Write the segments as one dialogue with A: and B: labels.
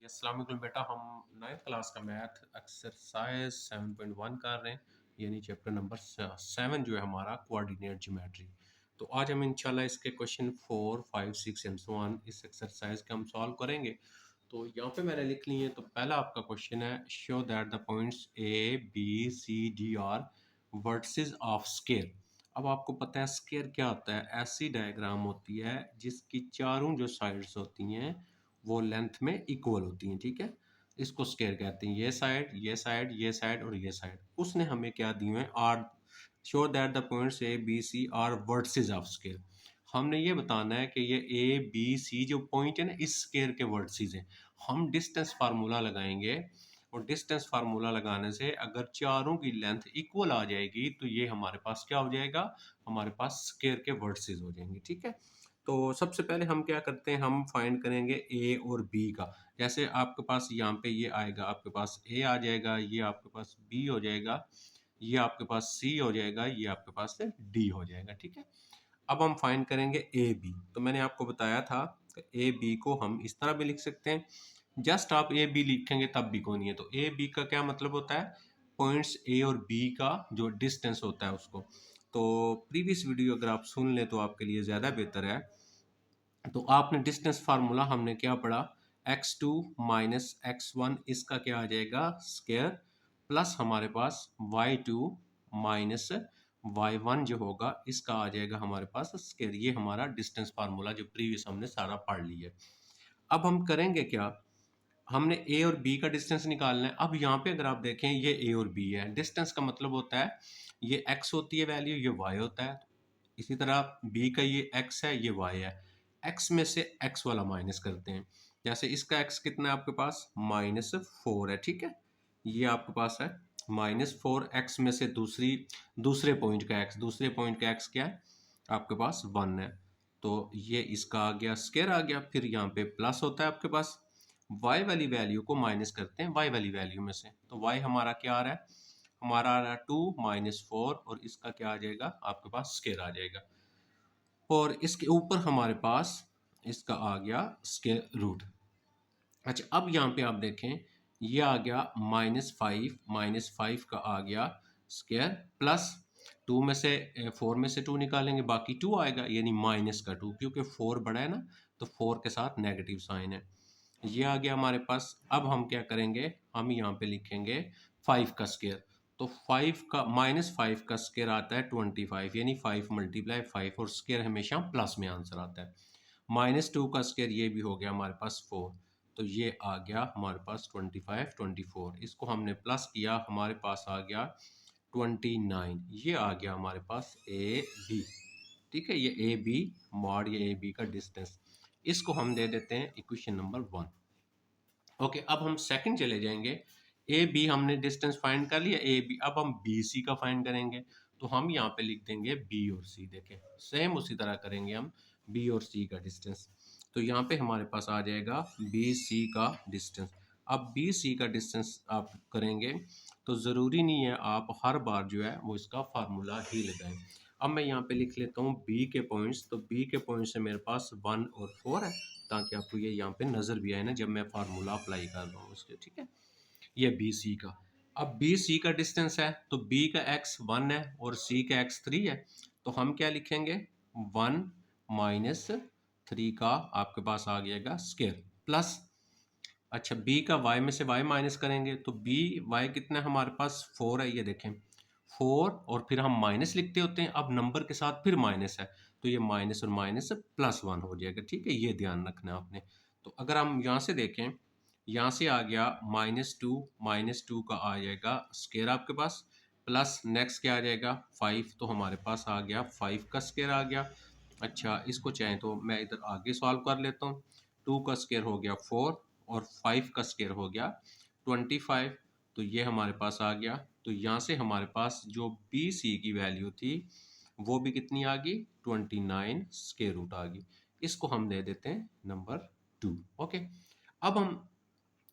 A: अस्सलाम वालेकुम बेटा, हम 9th क्लास का मैथ एक्सरसाइज 7.1 कर रहे हैं, यानी चैप्टर नंबर 7 जो है हमारा कोऑर्डिनेट ज्योमेट्री। तो आज हम इंशाल्लाह इसके क्वेश्चन 4, 5, 6 एंड सो ऑन इस एक्सरसाइज के हम सॉल्व करेंगे। तो यहाँ पे मैंने लिख ली है। तो पहला आपका क्वेश्चन है, show that the points A B C D are vertices of square. अब आपको पता है स्केयर क्या होता है, ऐसी डायग्राम होती है जिसकी चारों जो साइड्स होती हैं वो लेंथ में इक्वल होती हैं, ठीक है। इसको स्केयर कहते हैं। ये साइड, ये साइड, ये साइड और ये साइड। उसने हमें क्या दिए हैं, are show that the points A B C are vertices of square. हमने ये बताना है कि ये ए बी सी जो पॉइंट है ना, इस स्केयर के वर्टिसेस हैं। हम डिस्टेंस फार्मूला लगाएंगे और डिस्टेंस फार्मूला लगाने से अगर चारों की लेंथ इक्वल आ जाएगी तो ये हमारे पास क्या हो जाएगा, हमारे पास स्केयर के वर्टिसेस हो जाएंगे, ठीक है। तो सबसे पहले हम क्या करते हैं, हम फाइंड करेंगे ए और बी का। जैसे आपके पास यहाँ पे ये आएगा, आपके पास ए आ जाएगा, ये आपके पास बी हो जाएगा, ये आपके पास सी हो जाएगा, ये आपके पास डी हो जाएगा, ठीक है। अब हम फाइंड करेंगे ए बी। तो मैंने आपको बताया था ए बी को हम इस तरह भी लिख सकते हैं। जस्ट आप ए बी लिखेंगे तब भी कोई नहीं है। तो ए बी का क्या मतलब होता है, पॉइंट्स ए और बी का जो डिस्टेंस होता है उसको। तो प्रीवियस वीडियो अगर आप सुन लें तो आपके लिए ज़्यादा बेहतर है। तो आपने डिस्टेंस फार्मूला हमने क्या पढ़ा, x2 माइनस x1, इसका क्या आ जाएगा स्केयर, प्लस हमारे पास y2 माइनस y1 जो होगा इसका आ जाएगा हमारे पास स्केयर। ये हमारा डिस्टेंस फार्मूला जो प्रीवियस हमने सारा पढ़ लिया है। अब हम करेंगे क्या, हमने ए और बी का डिस्टेंस निकालना है। अब यहाँ पे अगर आप देखें ये ए और बी है, डिस्टेंस का मतलब होता है ये x होती है वैल्यू, ये y होता है। इसी तरह b का ये x है, ये y है। x में से x वाला माइनस करते हैं। जैसे इसका x कितना है आपके पास, -4 है, ठीक है। ये आपके पास है -4, x में से दूसरे पॉइंट का x, दूसरे पॉइंट का x क्या है आपके पास 1 है। तो ये इसका आ गया स्केयर आ गया। फिर यहाँ पे प्लस होता है आपके पास, y वाली वैल्यू को माइनस करते हैं y वाली वैल्यू में से। तो y हमारा क्या आ रहा है, हमारा आ रहा है 2 -4 और इसका क्या आ जाएगा आपके पास स्केयर आ जाएगा। और इसके ऊपर हमारे पास इसका आ गया स्केयर रूट। अच्छा, अब यहाँ पे आप देखें ये आ गया -5 का आ गया स्केयर, प्लस 2 में से 4 में से 2 निकालेंगे, बाकी 2 आएगा, यानी -2, क्योंकि 4 बड़ा है ना, तो 4 के साथ नेगेटिव साइन है। ये आ गया हमारे पास। अब हम क्या करेंगे, हम यहाँ पे लिखेंगे 5 का स्केयर। तो 5 का -5 का स्केयर आता है 25, यानी 5 × 5 और स्केयर हमेशा प्लस में आंसर आता है। -2 का स्केयर ये भी हो गया हमारे पास 4। तो ये आ गया हमारे पास 25, 24। इसको हमने प्लस किया, हमारे पास आ गया 29। ये आ गया हमारे पास ए बी, ठीक है। ये ए बी मॉड, ये ए बी का डिस्टेंस। इसको हम दे देते हैं इक्वेशन नंबर 1। ओके, अब हम सेकंड चले जाएंगे। ए बी हमने डिस्टेंस फाइंड कर लिया ए बी, अब हम बी सी का फाइंड करेंगे। तो हम यहाँ पे लिख देंगे बी और सी। देखें सेम उसी तरह करेंगे हम बी और सी का डिस्टेंस। तो यहाँ पे हमारे पास आ जाएगा बी सी का डिस्टेंस। अब बी सी का डिस्टेंस आप करेंगे तो ज़रूरी नहीं है आप हर बार जो है वो इसका फार्मूला ही लगाएं। अब मैं यहाँ पे लिख लेता हूँ बी के पॉइंट्स। तो बी के पॉइंट से मेरे पास 1 और 4 है, ताकि आपको ये यहाँ पे नज़र भी आए ना जब मैं फार्मूला अप्लाई कर रहा हूँ उसके, ठीक है। ये बी सी का। अब बी सी का डिस्टेंस है तो बी का x 1 है और सी का x 3 है। तो हम क्या लिखेंगे, 1 -3 का आपके पास आ जाएगा स्केयर, प्लस अच्छा बी का y में से y माइनस करेंगे तो बी y कितना है हमारे पास 4 है। ये देखें 4 और फिर हम माइनस लिखते होते हैं, अब नंबर के साथ फिर माइनस है तो ये माइनस और माइनस +1 हो जाएगा, ठीक है। ये ध्यान रखना है आपने। तो अगर हम यहाँ से देखें, यहाँ से आ गया -2 का आ जाएगा स्केयर आपके पास, प्लस नेक्स्ट क्या आ जाएगा 5। तो हमारे पास आ गया 5 का स्केयर आ गया। अच्छा, इसको चाहें तो मैं इधर आगे सॉल्व कर लेता हूँ। 2 का स्केयर हो गया 4 और 5 का स्केयर हो गया 25। तो ये हमारे पास आ गया। तो यहाँ से हमारे पास जो बी सी की वैल्यू थी वो भी कितनी आ गई, 29 स्केयर रूट आ गई। इसको हम दे देते हैं नंबर 2। ओके, अब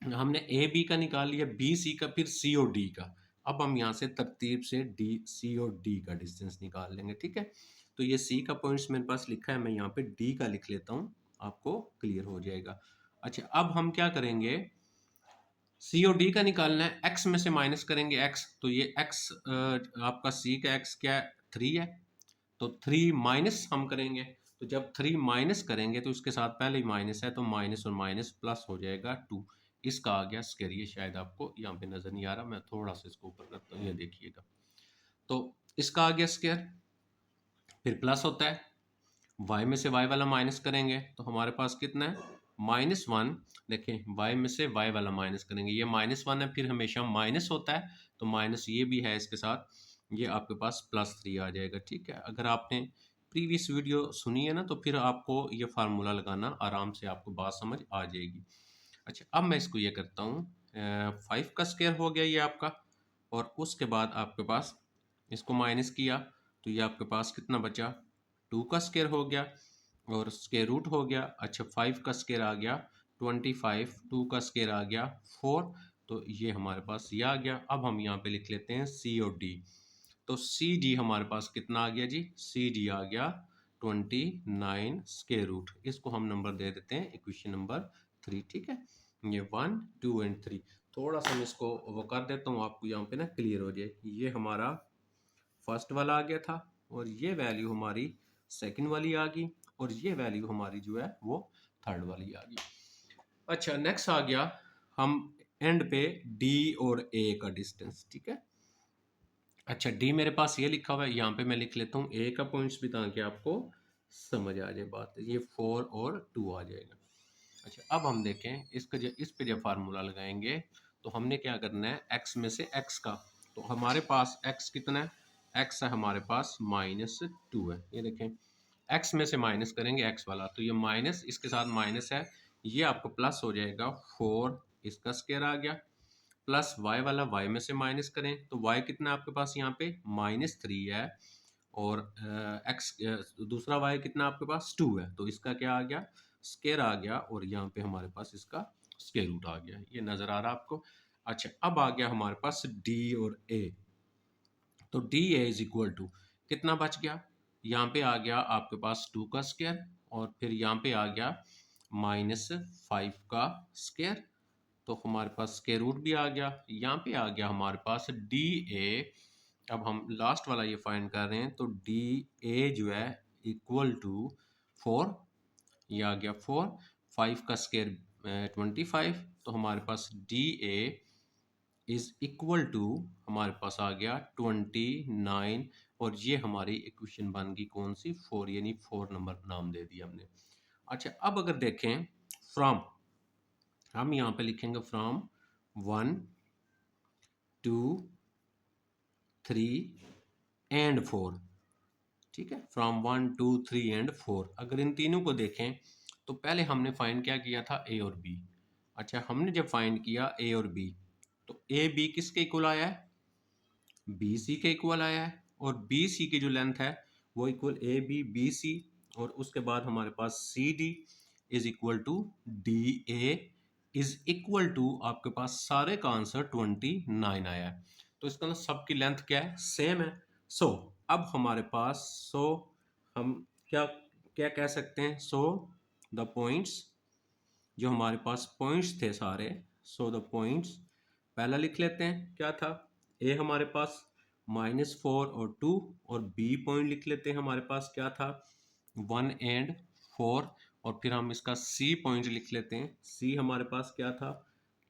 A: हमने ए बी का निकाल लिया, बी सी का, फिर सी और डी का। अब हम यहाँ से तरतीब से डी सी और डी का डिस्टेंस निकाल लेंगे, ठीक है। तो ये सी का पॉइंट्स मेरे पास लिखा है, मैं यहाँ पे डी का लिख लेता हूँ, आपको क्लियर हो जाएगा। अच्छा, अब हम क्या करेंगे, सी और डी का निकालना है, एक्स में से माइनस करेंगे एक्स, तो ये एक्स आपका सी का एक्स क्या है 3 है, तो 3 माइनस हम करेंगे, तो जब 3 माइनस करेंगे तो इसके साथ पहले ही माइनस है, तो माइनस और माइनस प्लस हो जाएगा 2। इसका आ गया स्क्वायर, ये शायद आपको यहाँ पे नज़र नहीं आ रहा, मैं थोड़ा सा इसको ऊपर करता हूँ, ये देखिएगा, तो इसका आ गया स्क्वायर, फिर प्लस होता है, y में से y वाला माइनस करेंगे तो हमारे पास कितना है -1। देखें y में से y वाला माइनस करेंगे, ये -1 है, फिर हमेशा माइनस होता है, तो माइनस ये भी है इसके साथ, ये आपके पास +3 आ जाएगा। ठीक है, अगर आपने प्रीवियस वीडियो सुनी है ना तो फिर आपको ये फार्मूला लगाना आराम से आपको बात समझ आ जाएगी। अच्छा, अब मैं इसको ये करता हूँ, 5 का स्क्वायर हो गया ये आपका, और उसके बाद आपके पास इसको माइनस किया तो ये आपके पास कितना बचा, 2 का स्क्वायर हो गया और स्क्वायर रूट हो गया। अच्छा, 5 का स्क्वायर आ गया 25, 2 का स्क्वायर आ गया 4, तो ये हमारे पास ये आ गया। अब हम यहाँ पे लिख लेते हैं सी और डी, तो सी डी हमारे पास कितना आ गया जी, सी डी आ गया 29 स्क्वायर रूट, इसको हम नंबर दे देते हैं इक्वेशन नंबर 3। ठीक है, ये 1, 2 एंड 3, थोड़ा सा मैं इसको वो कर देता हूँ आपको यहाँ पे ना क्लियर हो जाए। ये हमारा फर्स्ट वाला आ गया था, और ये वैल्यू हमारी सेकंड वाली आ गई, और ये वैल्यू हमारी जो है वो थर्ड वाली आ गई। अच्छा, नेक्स्ट आ गया हम एंड पे डी और ए का डिस्टेंस। ठीक है, अच्छा डी मेरे पास ये लिखा हुआ है, यहाँ पे मैं लिख लेता हूँ ए का पॉइंट्स भी, ताकि आपको समझ आ जाए बात, ये 4 और 2 आ जाएगा। अच्छा, अब हम देखें इसका, जो इस पे जब फार्मूला लगाएंगे तो हमने क्या करना है, x में से x का, तो हमारे पास x कितना है, x है हमारे पास -2 है, ये देखें, x में से माइनस करेंगे x वाला, तो ये माइनस इसके साथ माइनस है, ये आपको प्लस हो जाएगा 4, इसका स्क्वायर आ गया, प्लस y वाला y में से माइनस करें तो y कितना है आपके पास यहाँ पे -3 है, और x दूसरा y कितना आपके पास 2 है, तो इसका क्या आ गया, स्क्वायर आ गया, और यहाँ पे हमारे पास इसका स्क्वायर रूट आ गया, ये नज़र आ रहा है आपको। अच्छा, अब आ गया हमारे पास d और a, तो D A is equal to कितना बच गया, यहाँ पे आ गया आपके पास 2 का स्क्वायर, और फिर यहाँ पे आ गया -5 का स्क्वायर, तो हमारे पास स्क्वायर रूट भी आ गया, यहाँ पे आ गया हमारे पास डी ए। अब हम लास्ट वाला ये फाइंड कर रहे हैं, तो डी ए जो है इक्वल टू 4, ये आ गया 4, 5 का स्क्वायर 25, तो हमारे पास D A is equal to हमारे पास आ गया 29, और ये हमारी इक्वेशन बन गई कौन सी, 4, यानी 4 नंबर नाम दे दिया हमने। अच्छा, अब अगर देखें फ्रॉम, हम यहाँ पे लिखेंगे फ्रॉम 1, 2, 3 एंड 4। ठीक है, फ्रॉम 1, 2, 3 एंड 4, अगर इन तीनों को देखें तो पहले हमने फाइंड क्या किया था, ए और बी। अच्छा, हमने जब फाइंड किया ए और बी, तो ए बी किसके इक्वल आया है, बी सी के इक्वल आया है, और बी सी की जो लेंथ है वो equal A B B C, और उसके बाद हमारे पास C D is equal to D A is equal to आपके पास सारे का आंसर 29 आया है, तो इसका ना सबकी लेंथ क्या है, सेम है। सो अब हमारे पास, हम क्या क्या कह सकते हैं, द पॉइंट्स, जो हमारे पास पॉइंट्स थे सारे, द पॉइंट्स पहला लिख लेते हैं, क्या था, ए हमारे पास -4 और 2, और बी पॉइंट लिख लेते हैं, हमारे पास क्या था 1 एंड 4, और फिर हम इसका सी पॉइंट लिख लेते हैं, सी हमारे पास क्या था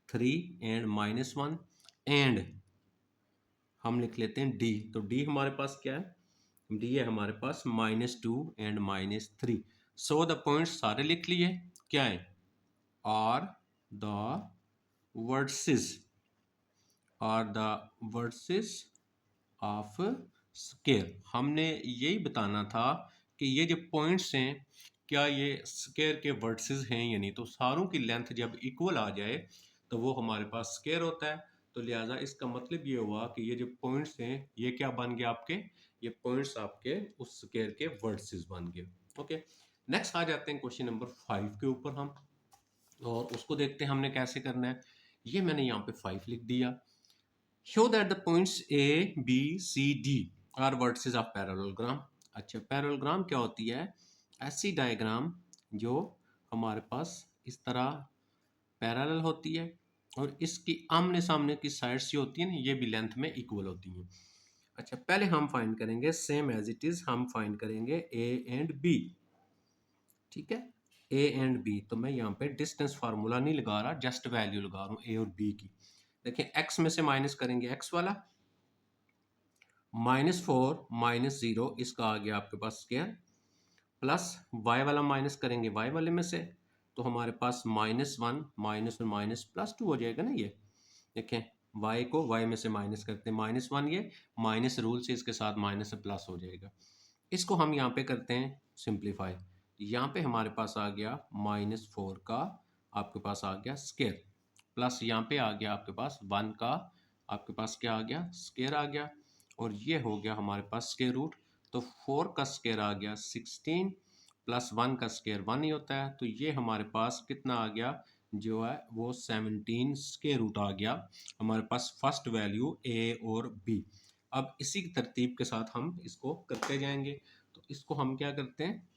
A: 3 एंड -1, एंड हम लिख लेते हैं डी, तो डी हमारे पास क्या है, डी है हमारे पास -2 एंड -3। द पॉइंट्स सारे लिख लिए, क्या है, are the vertices, are the vertices of square. हमने यही बताना था कि ये जो पॉइंट्स हैं क्या ये स्क्वायर के वर्सेस हैं या नहीं, तो सारों की लेंथ जब इक्वल आ जाए तो वो हमारे पास स्क्वायर होता है, तो लिहाजा इसका मतलब ये हुआ कि ये जो पॉइंट्स हैं ये क्या बन गया आपके, ये पॉइंट्स आपके उस स्क्वायर के वर्सेस बन गए। ओके, नेक्स्ट आ जाते हैं क्वेश्चन नंबर 5 के ऊपर हम, और उसको देखते हैं हमने कैसे करना है। ये मैंने यहाँ पे 5 लिख दिया। Show that the points A B C D are vertices of parallelogram. अच्छा, पैरेललोग्राम क्या होती है, ऐसी डायग्राम जो हमारे पास इस तरह पैरेलल होती है, और इसकी आमने सामने की साइड्स जो होती है ना, ये भी लेंथ में इक्वल होती हैं। अच्छा, पहले हम फाइंड करेंगे सेम एज इट इज, हम फाइंड करेंगे ए एंड बी। ठीक है, ए एंड बी, तो मैं यहाँ पे डिस्टेंस फार्मूला नहीं लगा रहा, जस्ट वैल्यू लगा रहा हूँ ए और बी की। देखिए एक्स में से माइनस करेंगे एक्स वाला, -4 -0 इसका आ गया आपके पास स्क्वायर, प्लस वाई वाला माइनस करेंगे वाई वाले में से, तो हमारे पास -1 माइनस और माइनस +2 हो जाएगा ना ये। देखें, y को y में से माइनस करते हैं, -1, ये माइनस रूल से इसके साथ माइनस से प्लस हो जाएगा। इसको हम यहाँ पे करते हैं सिंप्लीफाई, यहाँ पे हमारे पास आ गया -4 का आपके पास आ गया स्क्वायर, प्लस यहाँ पे आ गया आपके पास 1 का आपके पास क्या आ गया स्क्वायर आ गया, और ये हो गया हमारे पास स्क्वायर रूट। तो 4 का स्क्वायर आ गया 16, प्लस 1 का स्क्वायर 1 ही होता है, तो ये हमारे पास कितना आ गया जो है वो 17 स्क्वायर रूट आ गया हमारे पास फर्स्ट वैल्यू ए और बी। अब इसी की तरतीब के साथ हम इसको करते जाएंगे, तो इसको हम क्या करते हैं,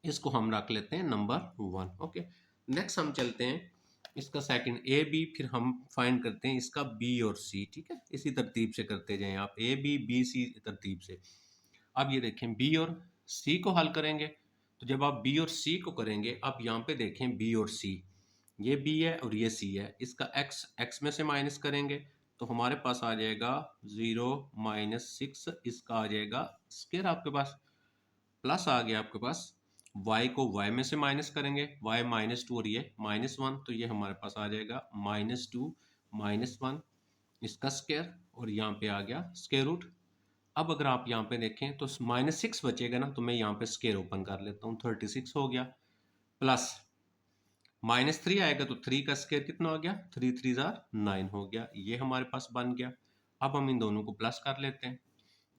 A: इसको हम रख लेते हैं नंबर 1। ओके, नेक्स्ट हम चलते हैं इसका सेकंड ए बी, फिर हम फाइंड करते हैं इसका बी और सी। ठीक है, इसी तरतीब से करते जाएं आप, ए बी बी सी तरतीब से। अब ये देखें बी और सी को हल करेंगे, तो जब आप बी और सी को करेंगे, अब यहाँ पे देखें बी और सी, ये बी है और ये सी है, इसका एक्स एक्स में से माइनस करेंगे, तो हमारे पास आ जाएगा 0 -6, इसका आ जाएगा स्क्वायर आपके पास, प्लस आ गया आपके पास y को y में से माइनस करेंगे, y -2 और ये -1, तो ये हमारे पास आ जाएगा -2 -1 इसका स्क्वायर, और यहाँ पे आ गया स्क्वायर रूट। अब अगर आप यहाँ पे देखें तो -6 बचेगा ना, तो मैं यहाँ पे स्क्वायर ओपन कर लेता हूँ, 36 हो गया, प्लस -3 आएगा तो 3 का स्क्वायर कितना हो गया, 3 3 9 हो गया, ये हमारे पास बन गया। अब हम इन दोनों को प्लस कर लेते हैं,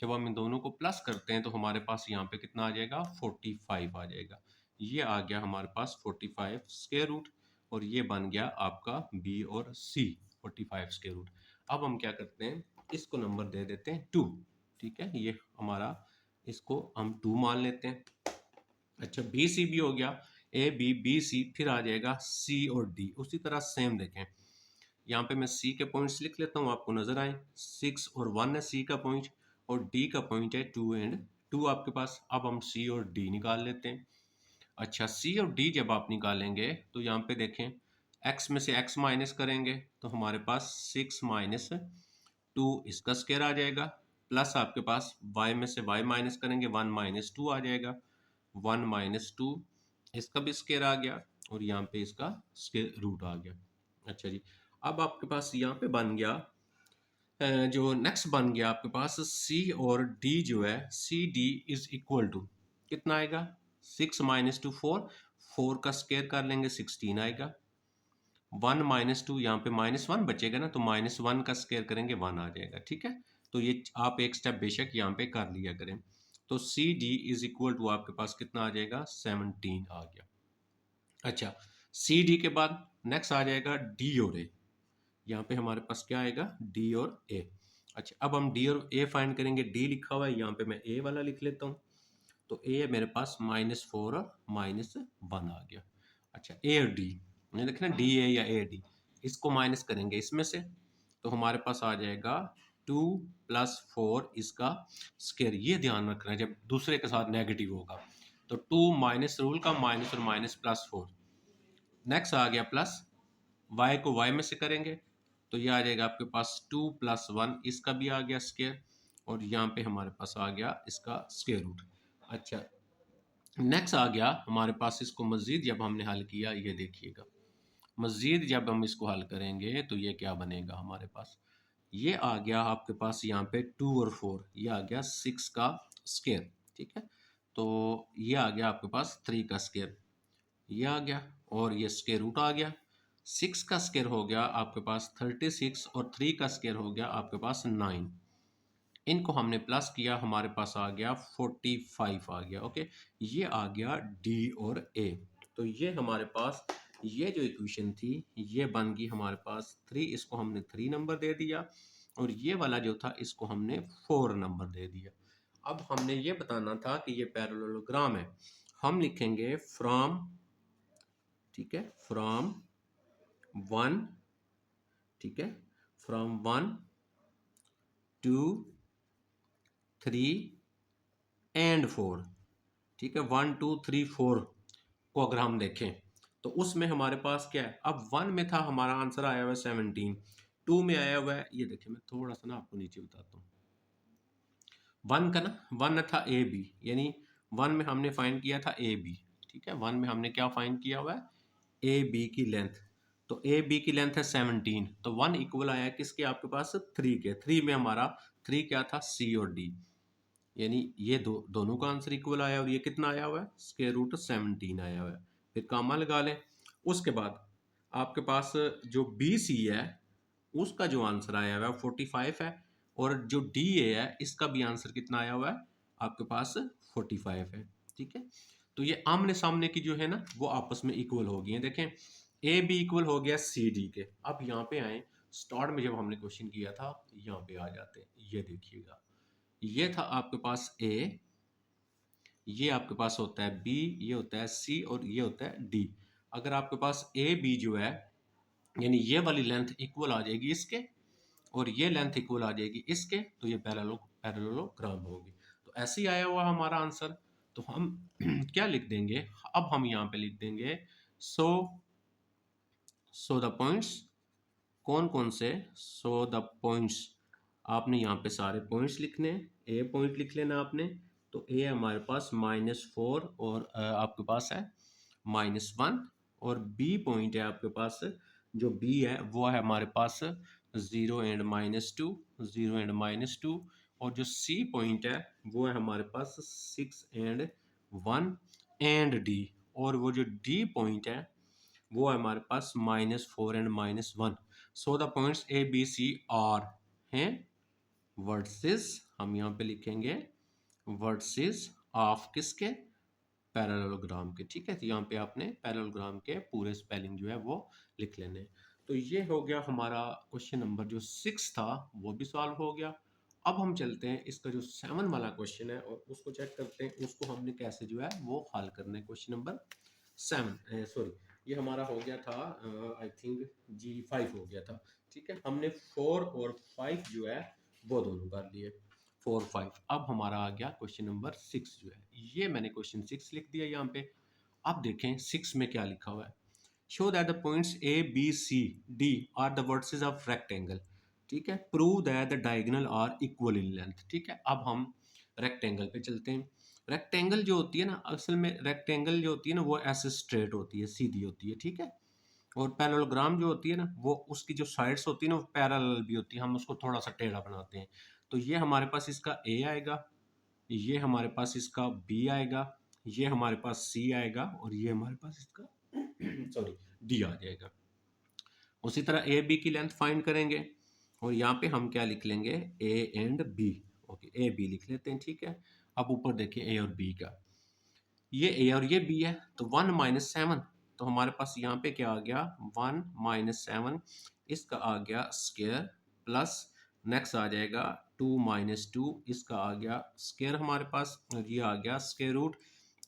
A: जब हम इन दोनों को प्लस करते हैं तो हमारे पास यहाँ पे कितना आ जाएगा 45 आ जाएगा, ये आ गया हमारे पास 45 स्क्वायर रूट, और ये बन गया आपका बी और सी 45 स्क्वायर रूट। अब हम क्या करते हैं, इसको नंबर दे देते हैं 2। ठीक है, ये हमारा इसको हम 2 मान लेते हैं। अच्छा, बी सी भी हो गया, ए बी बी सी, फिर आ जाएगा सी और डी। उसी तरह सेम देखें, यहाँ पे मैं सी के पॉइंट्स लिख लेता हूँ, आपको नजर आए 6 और 1 है सी का पॉइंट, और डी का पॉइंट है 2 एंड 2 आपके पास। अब हम सी और डी निकाल लेते हैं। अच्छा, सी और डी जब आप निकालेंगे तो यहाँ पे देखें, एक्स में से एक्स माइनस करेंगे तो हमारे पास 6 -2 इसका स्क्वायर आ जाएगा, प्लस आपके पास वाई में से वाई माइनस करेंगे 1 -2 आ जाएगा, 1 -2 इसका भी स्क्वायर आ गया, और यहाँ पे इसका स्क्वायर रूट आ गया। अच्छा जी, अब आपके पास यहाँ पे बन गया जो नेक्स्ट बन गया आपके पास सी और डी जो है, C D is equal to कितना आएगा, 6 -2 4, 4 का स्क्वायर कर लेंगे 16 आएगा, 1 -2 यहाँ पे -1 बचेगा ना, तो -1 का स्क्वायर करेंगे 1 आ जाएगा। ठीक है, तो ये आप एक स्टेप बेशक यहाँ पे कर लिया करें। तो C D is equal to आपके पास कितना आ जाएगा 17 आ गया। अच्छा, सी डी के बाद नेक्स्ट आ जाएगा डी और ए, यहाँ पे हमारे पास क्या आएगा डी और ए। अच्छा, अब हम डी और ए फाइंड करेंगे, डी लिखा हुआ है यहाँ पे मैं ए वाला लिख लेता हूँ, तो ए है मेरे पास -4 और -1 आ गया। अच्छा, ए और डी, ये देखें ना डी ए या ए डी, इसको माइनस करेंगे इसमें से, तो हमारे पास आ जाएगा 2 + 4 इसका स्क्वायर। ये ध्यान रखना है जब दूसरे के साथ नेगेटिव होगा, तो 2 माइनस रूल का माइनस और माइनस +4, नेक्स्ट आ गया प्लस, y को y में से करेंगे तो ये आ जाएगा आपके पास 2 + 1 इसका भी आ गया स्क्वायर, और यहाँ पे हमारे पास आ गया इसका स्क्वायर रूट। अच्छा, नेक्स्ट आ गया हमारे पास, इसको मज़ीद जब हमने हल किया, ये देखिएगा मज़ीद जब हम इसको हल करेंगे तो ये क्या बनेगा हमारे पास, ये आ गया आपके पास यहाँ पे 2 और 4, ये आ गया 6 का स्क्वायर। ठीक है, तो ये आ गया आपके पास 3 का स्क्वायर, ये आ गया, और ये स्क्वायर रूट आ गया। 6 का स्क्वायर हो गया आपके पास 36, और 3 का स्क्वायर हो गया आपके पास 9। इनको हमने प्लस किया, हमारे पास आ गया 45 आ गया। ओके, ये आ गया डी और ए। तो ये हमारे पास ये जो इक्वेशन थी ये बन गई हमारे पास 3, इसको हमने 3 नंबर दे दिया, और ये वाला जो था इसको हमने 4 नंबर दे दिया। अब हमने ये बताना था कि ये पैरेललोग्राम है, हम लिखेंगे फ्रॉम, ठीक है, फ्रॉम 1 ठीक है, फ्रॉम 1 2 3 एंड 4, ठीक है, 1 2 3 4 को अगर हम देखें तो उसमें हमारे पास क्या है, अब 1 में था हमारा आंसर आया हुआ है 17, 2 में आया हुआ है, ये देखिए मैं थोड़ा सा ना आपको नीचे बताता हूँ, 1 का ना 1 था ए बी, यानी 1 में हमने फाइंड किया था ए बी, ठीक है, 1 में हमने क्या फाइंड किया हुआ है ए बी की लेंथ, तो ए बी की लेंथ है 17, तो 1 इक्वल आया किसके आपके पास 3 के, 3 में हमारा 3 क्या था सी और डी, यानी ये दोनों का आंसर इक्वल आया, और ये कितना आया हुआ है स्क्वायर रूट 17 आया हुआ है, फिर कामा लगा लें। उसके बाद आपके पास जो बी सी है उसका जो आंसर आया हुआ है 45 है, और जो डी ए है इसका भी आंसर कितना आया हुआ है आपके पास 45 है, ठीक है। तो ये आमने सामने की जो है ना वो आपस में इक्वल हो गई है, देखें ए बी इक्वल हो गया सी डी के। अब यहाँ पे आए, स्टार्ट में जब हमने क्वेश्चन किया था यहाँ पे आ जाते हैं, ये देखिएगा, ये था आपके पास ए, ये आपके पास होता है बी, ये होता है सी, और ये होता है डी। अगर आपके पास ए बी जो है, यानी ये वाली लेंथ इक्वल आ जाएगी इसके, और ये लेंथ इक्वल आ जाएगी इसके, तो ये पैरेललोग्राम होगी। तो ऐसे ही आया हुआ हमारा आंसर, तो हम क्या लिख देंगे, अब हम यहाँ पे लिख देंगे सो द पॉइंट्स, कौन कौन से, सो द पॉइंट्स, आपने यहाँ पे सारे पॉइंट्स लिखने हैं, ए पॉइंट लिख लेना आपने, तो ए हमारे पास -4 और आपके पास है -1, और बी पॉइंट है आपके पास, जो बी है वो है हमारे पास 0 एंड -2, 0 एंड -2, और जो सी पॉइंट है वो है हमारे पास 6 एंड 1 एंड डी, और वो जो डी पॉइंट है वो है हमारे पास -4 and -1। So the points A B C are हैं वर्सेस, हम यहाँ पे लिखेंगे वर्सेस ऑफ किसके, पैरेललोग्राम के, ठीक है। तो यहाँ पे आपने पैरेललोग्राम के पूरे स्पेलिंग जो है वो लिख लेने हैं। तो ये हो गया हमारा क्वेश्चन नंबर जो 6 था वो भी सॉल्व हो गया। अब हम चलते हैं इसका जो 7 वाला क्वेश्चन है और उसको चेक करते हैं उसको हमने कैसे जो है वो हल करना है। क्वेश्चन नंबर 7, सॉरी ये हमारा हो गया था आई थिंक जी 5 हो गया था, ठीक है। हमने 4 और 5 जो है वो दोनों कर लिए, 4 5। अब हमारा आ गया क्वेश्चन नंबर 6 जो है, ये मैंने क्वेश्चन 6 लिख दिया यहाँ पे। अब देखें 6 में क्या लिखा हुआ है, show that the points A B C D are the vertices of rectangle, ठीक है। Prove that the diagonal are equal in length, ठीक है। अब हम रेक्टेंगल पे चलते हैं। रेक्टेंगल जो होती है ना, असल में रेक्टेंगल जो होती है ना वो ऐसे स्ट्रेट होती है, सीधी होती है, ठीक है। और पैरेललोग्राम जो होती है ना वो उसकी जो साइड्स होती है ना वो पैरेलल भी होती है, हम उसको थोड़ा सा टेढ़ा बनाते हैं। तो ये हमारे पास इसका ए आएगा, ये हमारे पास इसका बी आएगा, ये हमारे पास सी आएगा, और ये हमारे पास इसका सॉरी डी आ जाएगा। उसी तरह ए बी की लेंथ फाइंड करेंगे, और यहाँ पे हम क्या लिख लेंगे A and B, okay A B लिख लेते हैं, ठीक है। अब ऊपर देखिए ए और बी का, ये ए और ये बी है, तो 1 - 7, तो हमारे पास यहाँ पे क्या आ गया 1 - 7, इसका आ गया स्क्वायर, प्लस नेक्स्ट आ जाएगा 2 - 2, इसका आ गया स्क्वायर हमारे पास, और ये आ गया स्क्वायर रूट।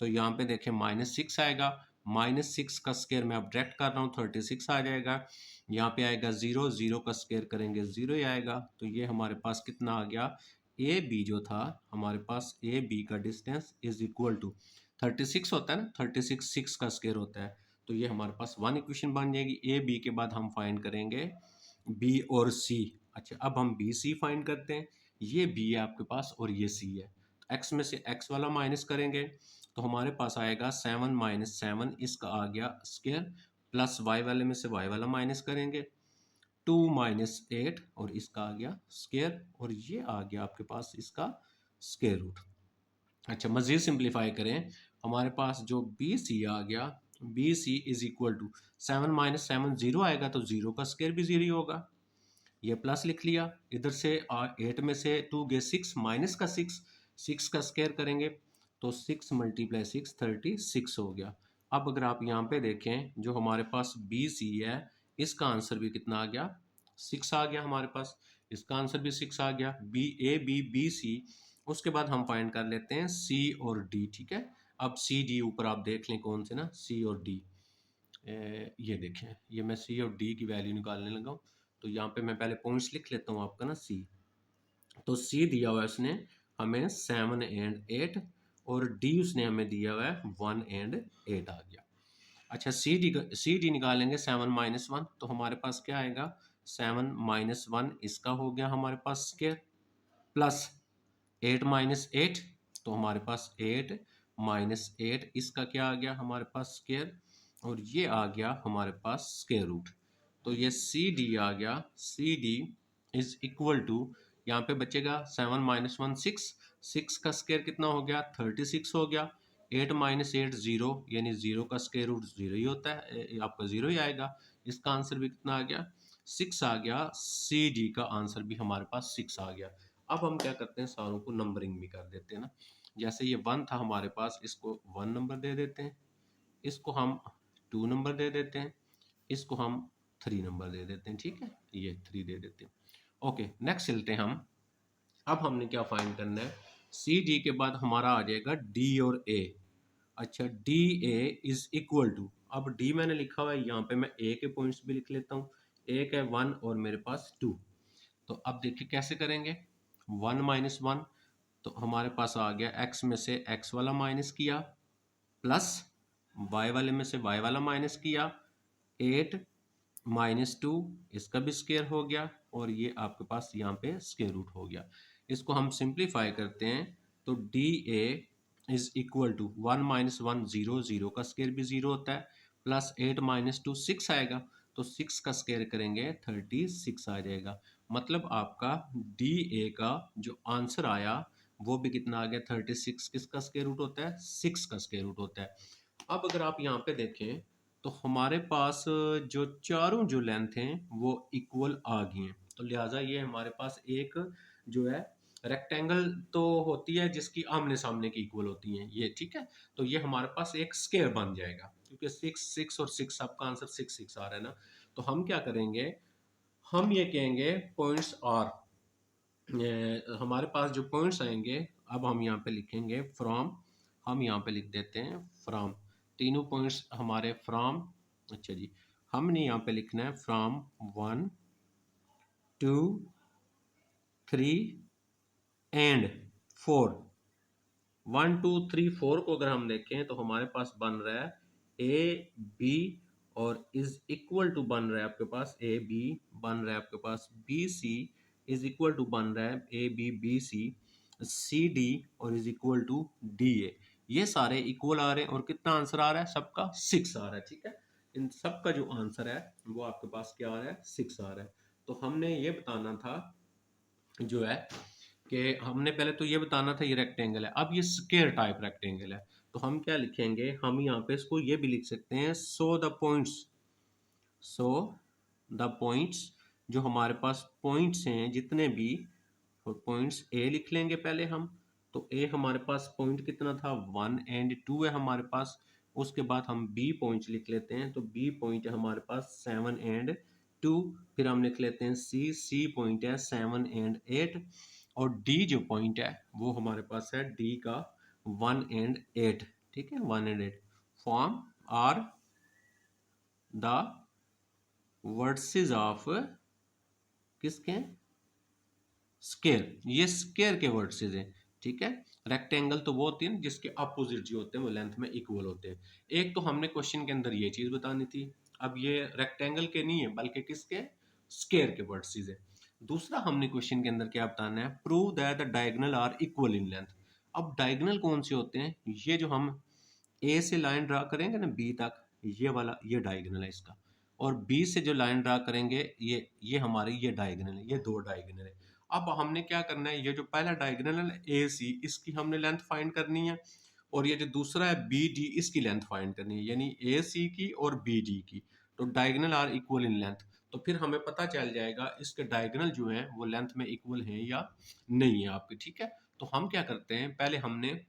A: तो यहाँ पे देखें -6 आएगा, -6 का स्क्वायर मैं अब डायरेक्ट कर रहा हूँ 36 आ जाएगा। यहाँ पे आएगा 0, 0 का स्क्वायर करेंगे 0 ही आएगा। तो ये हमारे पास कितना आ गया, ए बी जो था हमारे पास, ए बी का डिस्टेंस इज इक्वल टू 36 होता है ना, 36 6 का स्क्वायर होता है। तो ये हमारे पास 1 इक्वेशन बन जाएगी। ए बी के बाद हम फाइंड करेंगे बी और सी। अच्छा अब हम बी सी फाइंड करते हैं, ये बी है आपके पास और ये सी है, एक्स में से एक्स वाला माइनस करेंगे तो हमारे पास आएगा 7 - 7, इसका आ गया स्क्वायर, प्लस वाई वाले में से वाई वाला माइनस करेंगे 2 - 8, और इसका आ गया स्क्वायर, और ये आ गया आपके पास इसका स्क्वायर रूट। अच्छा मज़ीद सिंप्लीफाई करें, हमारे पास जो बी सी आ गया, B C is equal to 7 - 7 0 आएगा, तो 0 का स्क्वायर भी 0 ही होगा, ये प्लस लिख लिया। इधर से 8 में से 2 गए 6, माइनस का 6, 6 का स्क्वायर करेंगे तो 6 × 6 36 हो गया। अब अगर आप यहाँ पे देखें जो हमारे पास बी सी है, इसका आंसर भी कितना आ गया 6 आ गया हमारे पास, इसका आंसर भी 6 आ गया, B A B B C. उसके बाद हम फाइंड कर लेते हैं सी और डी, ठीक है। अब सी डी ऊपर आप देख लें कौन से ना, सी और डी, ये देखें, ये मैं सी और डी की वैल्यू निकालने लगा हूँ। तो यहाँ पे मैं पहले पॉइंट्स लिख लेता हूँ आपका ना सी। तो सी दिया हुआ है उसने हमें 7 एंड 8 और डी उसने हमें दिया हुआ है 1 एंड 8 आ गया। अच्छा सी डी निकालेंगे 7 - 1 तो हमारे पास क्या आएगा 7 - 1 इसका हो गया हमारे पास स्क्वायर प्लस 8 - 8 तो हमारे पास 8 - 8 इसका क्या आ गया हमारे पास स्क्वायर और ये आ गया हमारे पास स्क्वायर रूट। तो ये सी डी आ गया C D is equal to यहाँ पे बचेगा 7 - 1 6 6 का स्क्वायर कितना हो गया 36 हो गया 8 - 8 0 यानी 0 का स्क्वायर रूट 0 ही होता है आपका 0 ही आएगा। इसका आंसर भी कितना आ गया 6 आ गया। सी डी का आंसर भी हमारे पास 6 आ गया। अब हम क्या करते हैं सारों को नंबरिंग भी कर देते हैं ना। जैसे ये 1 था हमारे पास इसको 1 नंबर दे देते हैं इसको हम 2 नंबर दे देते हैं इसको हम 3 नंबर दे देते हैं ठीक है ये 3 दे देते हैं। ओके नेक्स्ट चलते हैं हम। अब हमने क्या फाइंड करना है सी डी के बाद हमारा आ जाएगा डी और ए। अच्छा D A is equal to अब डी मैंने लिखा हुआ है यहाँ पे मैं ए के पॉइंट्स भी लिख लेता हूँ। एक है 1 और मेरे पास 2। तो अब देखिए कैसे करेंगे 1 - 1 तो हमारे पास आ गया x में से x वाला माइनस किया प्लस y वाले में से y वाला माइनस किया 8 - 2 इसका भी स्क्वायर हो गया और ये आपके पास यहाँ पे स्क्वायर रूट हो गया। इसको हम सिंप्लीफाई करते हैं तो D A is equal to 1 - 1 0 0 का स्क्वायर भी 0 होता है प्लस 8 - 2 6 आएगा तो 6 का स्क्वायर करेंगे 36 आ जाएगा। मतलब आपका डी ए का जो आंसर आया वो भी कितना आ गया 36 किसका स्क्वायर रूट होता है 6 का स्क्वायर रूट होता है। अब अगर आप यहाँ पे देखें तो हमारे पास जो चारों जो लेंथ हैं वो इक्वल आ गई हैं तो लिहाजा ये हमारे पास एक जो है रेक्टेंगल तो होती है जिसकी आमने सामने की इक्वल होती हैं ये ठीक है। तो ये हमारे पास एक स्क्वायर बन जाएगा क्योंकि 6 6 और 6 आपका आंसर 6 6 आ रहा है ना। तो हम क्या करेंगे हम ये कहेंगे पॉइंट्स आर हमारे पास जो पॉइंट्स आएंगे अब हम यहाँ पे लिखेंगे फ्रॉम। हम यहाँ पे लिख देते हैं फ्रॉम तीनों पॉइंट्स हमारे फ्रॉम। अच्छा जी हमने यहाँ पे लिखना है फ्रॉम 1 2 3 एंड 4। 1 2 3 4 को अगर हम देखें तो हमारे पास बन रहा है ए बी और इज इक्वल टू बन रहा है आपके पास ए बी बन रहा है आपके पास B C is equal to बन रहा है A B B C C D और is equal to D A. ये सारे इक्वल आ रहे हैं और कितना आंसर आ रहा है सबका 6 आ रहा है ठीक है। इन सबका जो आंसर है वो आपके पास क्या आ रहा है 6 आ रहा है। तो हमने ये बताना था जो है कि हमने पहले तो ये बताना था ये रेक्टेंगल है अब ये स्क्वायर टाइप रेक्टेंगल है। तो हम क्या लिखेंगे हम यहाँ पे इसको ये भी लिख सकते हैं सो द पॉइंट्स जो हमारे पास पॉइंट्स हैं जितने भी पॉइंट्स ए लिख लेंगे पहले हम। तो ए हमारे पास पॉइंट कितना था 1 एंड 2 है हमारे पास। उसके बाद हम बी पॉइंट लिख लेते हैं तो बी पॉइंट है हमारे पास 7 एंड 2। फिर हम लिख लेते हैं सी पॉइंट है 7 एंड 8 और डी जो पॉइंट है वो हमारे पास है डी का 1 एंड 8 ठीक है 1 and 8 form are the vertices of किसके स्क्वायर ये स्क्वायर के वर्सेस हैं ठीक है। रेक्टेंगल तो वो होती है ना जिसके अपोजिट जो होते हैं वो लेंथ में इक्वल होते हैं। एक तो हमने क्वेश्चन के अंदर ये चीज बतानी थी अब ये रेक्टेंगल के नहीं है बल्कि किसके स्क्वायर के वर्सेस है। दूसरा हमने क्वेश्चन के अंदर क्या बताना है prove that the diagonal are equal in length. अब डायगोनल कौन से होते हैं ये जो हम ए से लाइन ड्रा करेंगे ना बी तक ये वाला ये डायगोनल है इसका और बी से जो लाइन ड्रा करेंगे ये हमारे ये डायगोनल है ये दो डायगोनल है। अब हमने क्या करना है ये जो पहला डायगोनल है ए सी इसकी हमने लेंथ फाइंड करनी है और ये जो दूसरा है बी डी इसकी लेंथ फाइंड करनी है यानी ए सी की और बी डी की। तो diagonal are equal in length तो फिर हमें पता चल जाएगा इसके डायगोनल जो है वो लेंथ में इक्वल हैं या नहीं है आपके ठीक है। तो हम क्या करते हैं पहले हमने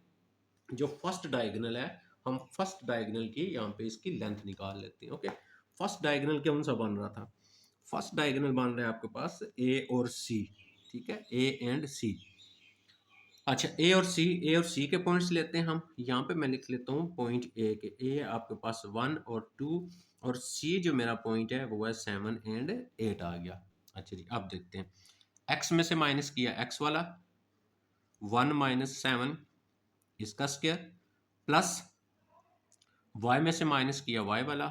A: जो फर्स्ट डायगोनल है हम फर्स्ट डायगोनल की यहाँ पे इसकी लेंथ निकाल लेते हैं। ओके फर्स्ट डायगोनल कौन सा बन रहा था फर्स्ट डायगोनल बन रहा है आपके पास ए और सी ठीक है ए एंड सी। अच्छा ए और सी के पॉइंट्स लेते हैं हम यहाँ पे मैं लिख लेता हूँ पॉइंट ए के ए आपके पास 1 और 2 और सी जो मेरा पॉइंट है वो है 7 एंड 8 आ गया। अच्छा जी, अब देखते हैं। एक्स में से माइनस किया एक्स वाला, 1 - 7 इसका स्क्वायर, प्लस वाई में से माइनस किया वाई वाला,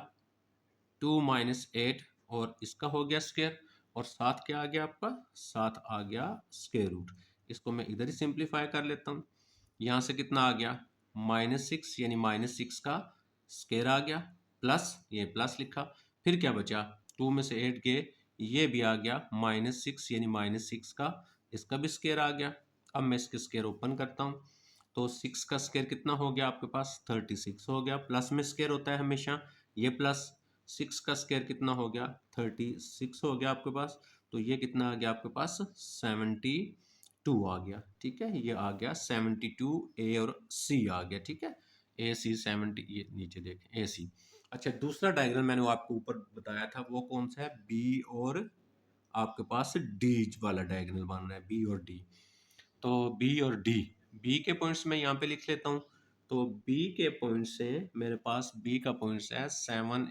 A: 2 - 8 और इसका हो गया स्क्वायर, और साथ क्या आ गया आपका, साथ आ गया स्क्वायर रूट। इसको मैं इधर ही सिंप्लीफाई कर लेता हूँ। यहाँ से कितना आ गया, -6 यानी -6 का स्क्वायर आ गया, प्लस ये प्लस लिखा, फिर क्या बचा, 2 में से 8 गए, ये भी आ गया -6 यानी -6 का इसका भी स्क्वायर आ गया। अब मैं इसके स्क्वायर ओपन करता हूँ, तो 6 का स्क्वायर कितना हो गया आपके पास, 36 हो गया। प्लस में स्क्वायर होता है हमेशा, ये प्लस 6 का स्क्वायर कितना हो गया, 36 हो गया आपके पास। तो ये कितना आ गया आपके पास, 72 आ गया। ठीक है, ये आ गया 72, ए और सी आ गया। ठीक है, ए सी 70, ये नीचे देखें ए सी। अच्छा, दूसरा डायग्राम मैंने वो आपको ऊपर बताया था, वो कौन सा है, बी और आपके पास डी वाला डायग्राम बन रहा है, बी और डी। तो बी और डी, बी के पॉइंट्स मैं यहाँ पे लिख लेता हूँ। तो बी के पॉइंट्स से मेरे पास, बी का पॉइंट्स है 7 और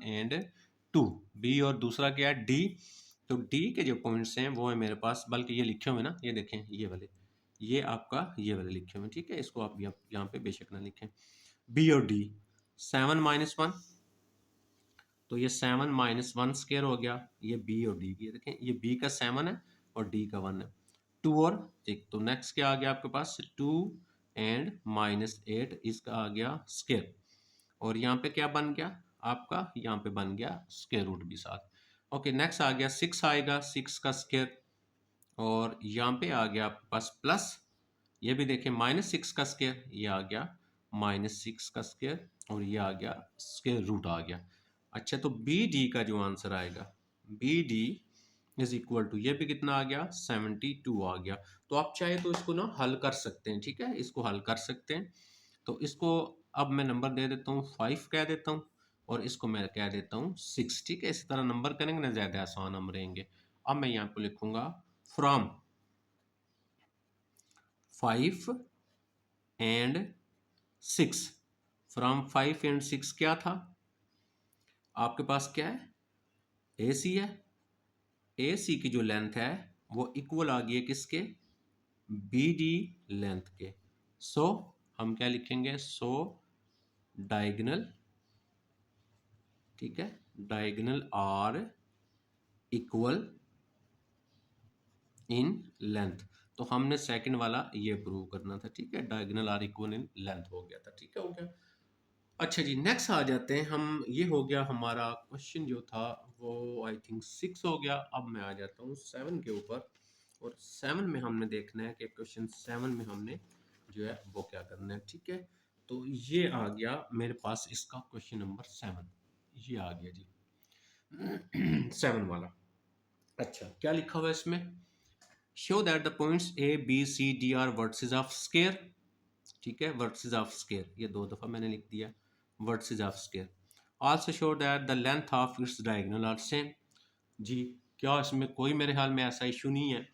A: 2, बी और दूसरा क्या है डी। तो डी के जो पॉइंट्स हैं वो है मेरे पास, बल्कि ये लिखे हुए ना, ये देखें ये वाले, ये आपका ये वाले लिखे हुए। ठीक है, इसको आप यहाँ पे बेशक ना लिखें। बी और डी, 7 - 1, तो ये 7 - 1 स्क्वायर हो गया। ये बी और डी की, देखें ये बी का 7 है और डी का 1 है। 2 और एक, तो नेक्स्ट क्या आ गया आपके पास, 2 एंड -8 इसका आ गया स्क्वायर, और यहाँ पे क्या बन गया आपका, यहाँ पे बन गया स्क्वायर रूट भी साथ। ओके, नेक्स्ट आ गया 6 आएगा, 6 का स्क्वायर, और यहाँ पे आ गया आपके पास प्लस, ये भी देखें -6 का स्क्वायर, ये आ गया -6 का स्क्वायर, और ये आ गया स्क्वायर रूट आ गया। अच्छा, तो बी डी का जो आंसर आएगा, B D is equal to, ये भी कितना आ गया, 72 आ गया। तो आप चाहे तो इसको ना हल कर सकते हैं। ठीक है, इसको हल कर सकते हैं। तो इसको अब मैं नंबर दे देता हूँ, 5 कह देता हूँ, और इसको मैं कह देता हूँ 6। ठीक है, इसी तरह नंबर करेंगे ना, ज़्यादा आसान हम रहेंगे। अब मैं यहाँ पे लिखूंगा फ्रॉम 5 एंड 6। फ्रॉम 5 एंड 6 क्या था आपके पास, क्या है, ए सी है। ए सी की जो लेंथ है वो इक्वल आ गई है किसके, बी डी लेंथ के। सो हम क्या लिखेंगे, सो डायगोनल, ठीक है, diagonal are equal in length. तो हमने सेकंड वाला ये प्रूव करना था। ठीक है, diagonal are equal in length हो गया था। ठीक है, हो गया। अच्छा जी, नेक्स्ट आ जाते हैं हम, ये हो गया हमारा क्वेश्चन जो था वो आई थिंक 6 हो गया। अब मैं आ जाता हूँ 7 के ऊपर, और 7 में हमने देखना है कि क्वेश्चन 7 में हमने जो है वो क्या करना है। ठीक है, तो ये आ गया मेरे पास इसका क्वेश्चन नंबर 7, ये आ गया जी 7 वाला। अच्छा, क्या लिखा हुआ है इसमें, show that the points A B C D are vertices of square. ठीक है, वर्टिसेस ऑफ स्क्वायर, ये 2 दफ़ा मैंने लिख दिया, vertices of square. Also show that the length of its diagonal are same. जी, क्या इसमें कोई मेरे ख्याल में ऐसा इशू नहीं है।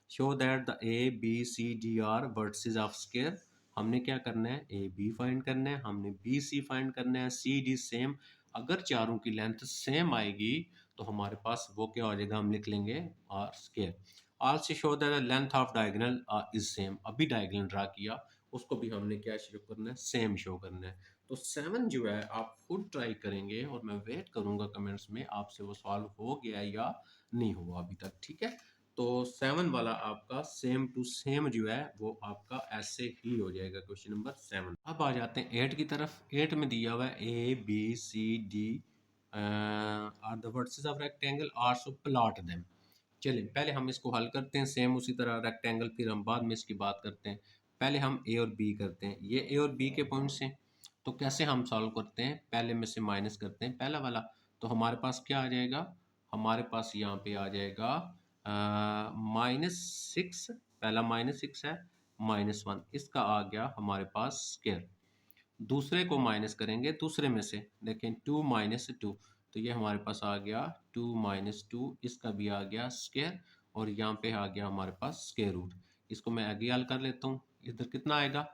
A: Show that the A B C D are vertices of square, हमने क्या करना है, ए बी फाइंड करना है, हमने बी सी फाइंड करना है, सी डी सेम। अगर चारों की लेंथ सेम आएगी तो हमारे पास वो क्या हो जाएगा, हम लिख लेंगे are square. Also show that the length of diagonal is same, अभी डायगोनल ड्रा किया, उसको भी हमने क्या शो करना है, सेम शो करना है। तो 7 जो है आप खुद ट्राई करेंगे, और मैं वेट करूंगा कमेंट्स में आपसे वो सॉल्व हो गया या नहीं हुआ अभी तक। ठीक है, तो 7 वाला आपका सेम टू सेम जो है वो आपका ऐसे ही हो जाएगा, क्वेश्चन नंबर 7। अब आ जाते हैं 8 की तरफ। 8 में दिया हुआ है A B C D are the vertices of rectangle are, so plot them. चलिए पहले हम इसको हल करते हैं सेम उसी तरह रेक्टेंगल, फिर हम बाद में इसकी बात करते हैं। पहले हम ए और बी करते हैं, ये ए और बी के पॉइंट्स हैं। तो कैसे हम सॉल्व करते हैं, पहले में से माइनस करते हैं पहला वाला। तो हमारे पास क्या आ जाएगा, हमारे पास यहाँ पे आ जाएगा -6, पहला -6 है, -1 इसका आ गया हमारे पास स्क्वायर। दूसरे को माइनस करेंगे, दूसरे में से देखें 2 - 2, तो ये हमारे पास आ गया 2 - 2, इसका भी आ गया स्क्वायर, और यहाँ पे आ गया हमारे पास स्क्वायर रूट। इसको मैं आगे हल कर लेता हूँ, इधर कितना आएगा,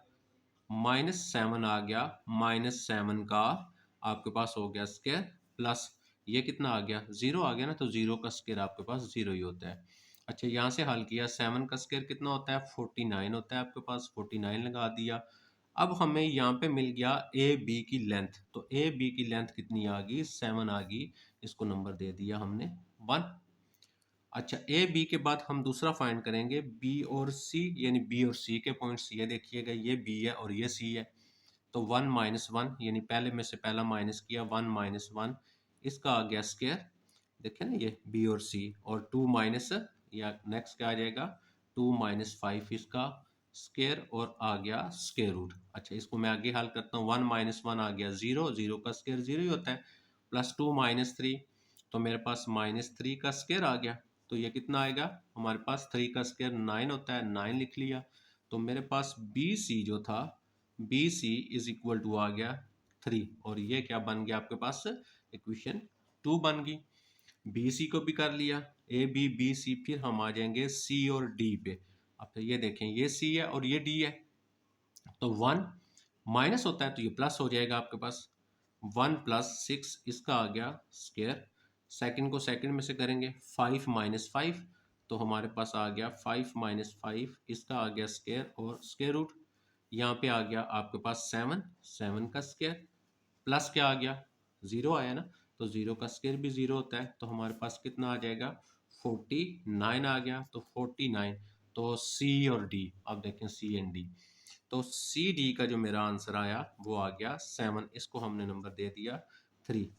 A: -7 आ गया, -7 का आपके पास हो गया स्क्वायर, प्लस ये कितना आ गया, 0 आ गया ना, तो 0 का स्क्वायर आपके पास 0 ही होता है। अच्छा, यहाँ से हल किया, 7 का स्क्वायर कितना होता है, 49 होता है आपके पास, 49 लगा दिया। अब हमें यहाँ पे मिल गया ए बी की लेंथ, तो ए बी की लेंथ कितनी आ गई, 7 आ गई, इसको नंबर दे दिया हमने 1। अच्छा, ए बी के बाद हम दूसरा फाइंड करेंगे बी और सी, यानी बी और सी के पॉइंट्स। ये देखिएगा, ये बी है और ये सी है, तो 1 माइनस 1, यानी पहले में से पहला माइनस किया, 1 माइनस 1, इसका आ गया स्क्वायर। देखिए ना, ये बी और सी, और 2 माइनस, या नेक्स्ट क्या आ जाएगा, 2 माइनस 5 इसका स्क्वायर, और आ गया स्क्वायर रूट। अच्छा, इसको मैं आगे हल करता हूँ, 1 माइनस 1 आ गया 0, 0 का स्क्वायर 0 ही होता है, प्लस 2 माइनस 3, तो मेरे पास -3 का स्क्वायर आ गया। तो ये कितना आएगा हमारे पास, 3 का स्क्वायर 9 होता है, 9 लिख लिया। तो मेरे पास बी सी जो था, B C is equal to आ गया 3, और ये क्या बन गया आपके पास, इक्वेशन 2 बन गई। बी सी को भी कर लिया, ए बी बी सी, फिर हम आ जाएंगे सी और डी पे। अब तो ये देखें, ये सी है और ये डी है, तो 1 माइनस होता है तो ये प्लस हो जाएगा आपके पास, 1 प्लस 6 इसका आ गया स्क्वायर। सेकंड को सेकंड में से करेंगे, 5 माइनस 5, तो हमारे पास आ गया 5 माइनस 5, इसका आ गया स्क्वायर और स्क्वायर रूट। यहाँ पे आ गया आपके पास 7, 7 का स्क्वायर, प्लस क्या आ गया, 0 आया ना, तो 0 का स्क्वायर भी 0 होता है, तो हमारे पास कितना आ जाएगा, 49 आ गया। तो 49, तो सी और डी, अब देखें सी एंड डी, तो सी डी का जो मेरा आंसर आया वो आ गया 7, इसको हमने नंबर दे दिया 3।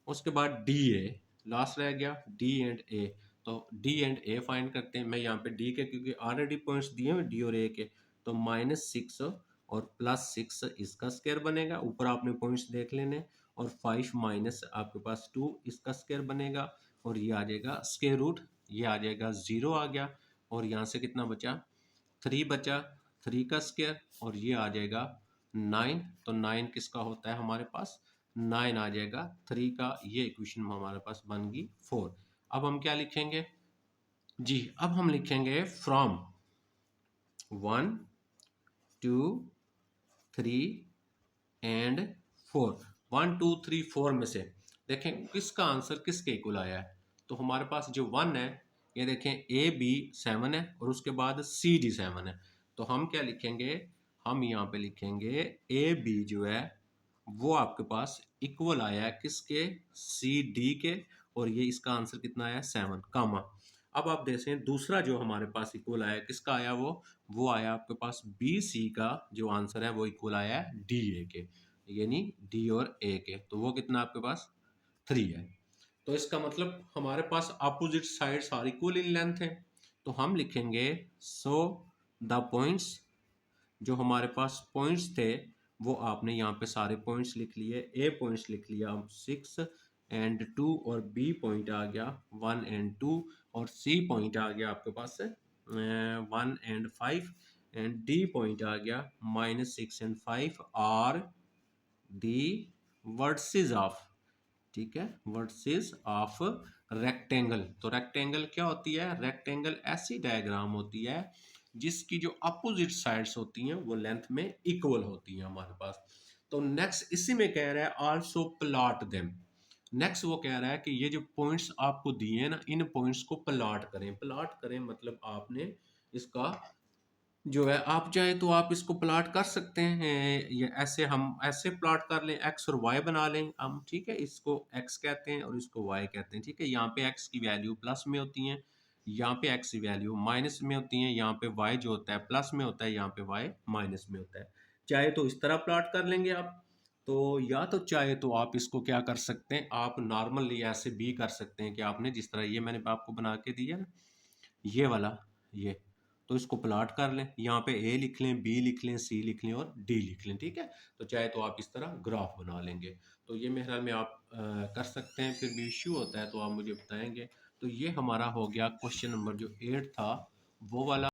A: उसके बाद डी ए लास्ट रह गया, डी एंड ए, तो डी एंड ए फाइंड करते हैं। मैं यहाँ पे डी के क्योंकि ऑलरेडी पॉइंट्स दिए हुए डी और ए के, तो -6 और +6 इसका स्क्वायर बनेगा, ऊपर आपने पॉइंट्स देख लेने, और 5 माइनस आपके पास 2 इसका स्क्वायर बनेगा, और ये आ जाएगा स्क्वायर रूट, ये आ जाएगा 0 आ गया, और यहाँ से कितना बचा, 3 बचा, 3 का स्क्वायर, और ये आ जाएगा 9, तो 9 किसका होता है हमारे पास, 9 आ जाएगा 3 का, ये इक्वेशन हमारे पास बन गई 4। अब हम क्या लिखेंगे जी, अब हम लिखेंगे फ्रॉम 1 2 3 एंड 4, 1 2 3 4 में से देखें किसका आंसर किसके इक्वल आया है। तो हमारे पास जो 1 है, ये देखें ए बी 7 है और उसके बाद सी डी 7 है, तो हम क्या लिखेंगे, हम यहाँ पे लिखेंगे ए बी जो है वो आपके पास इक्वल आया है किसके, सी डी के, और ये इसका आंसर कितना आया, 7 कामा। अब आप देखें दूसरा जो हमारे पास इक्वल आया किसका आया, वो आया आपके पास बी सी का जो आंसर है वो इक्वल आया है डी ए के, यानी डी और ए के, तो वो कितना आपके पास 3 है। तो इसका मतलब हमारे पास opposite sides are equal in length है, तो हम लिखेंगे सो द पॉइंट्स, जो हमारे पास पॉइंट्स थे वो आपने यहाँ पे सारे पॉइंट्स लिख लिए, ए पॉइंट्स लिख लिया 6 एंड 2, और बी पॉइंट आ गया 1 एंड 2, और सी पॉइंट आ गया आपके पास 1 एंड 5, एंड डी पॉइंट आ गया -6 and 5 are the vertices of, ठीक है, वर्टिसेस ऑफ रेक्टेंगल। तो रेक्टेंगल क्या होती है, रेक्टेंगल ऐसी डायग्राम होती है जिसकी जो अपोजिट साइड्स होती हैं वो लेंथ में इक्वल होती हैं हमारे पास। तो नेक्स्ट इसी में कह रहा है आल्सो प्लॉट देम, नेक्स्ट वो कह रहा है कि ये जो पॉइंट्स आपको दिए हैं ना, इन पॉइंट्स को प्लॉट करें। प्लॉट करें मतलब आपने इसका जो है, आप चाहे तो आप इसको प्लॉट कर सकते हैं, ये ऐसे हम ऐसे प्लॉट कर लें, एक्स और वाई बना लें हम, ठीक है, इसको एक्स कहते हैं और इसको वाई कहते हैं, ठीक है। यहाँ पे एक्स की वैल्यू प्लस में होती है, यहाँ पे एक्स की वैल्यू माइनस में होती है, यहाँ पे वाई जो होता है प्लस में होता है, यहाँ पे वाई माइनस में होता है। चाहे तो इस तरह प्लॉट कर लेंगे आप, तो या तो चाहे तो आप इसको क्या कर सकते हैं, आप नॉर्मली ऐसे भी कर सकते हैं कि आपने जिस तरह ये मैंने आपको बना के दिया ना, ये वाला, ये, तो इसको प्लॉट कर लें, यहाँ पे ए लिख लें, बी लिख लें, सी लिख लें और डी लिख लें, ठीक है। तो चाहे तो आप इस तरह ग्राफ बना लेंगे, तो ये मेरे ख्याल में आप कर सकते हैं, फिर भी इश्यू होता है तो आप मुझे बताएंगे। तो ये हमारा हो गया क्वेश्चन नंबर जो 8 था वो वाला।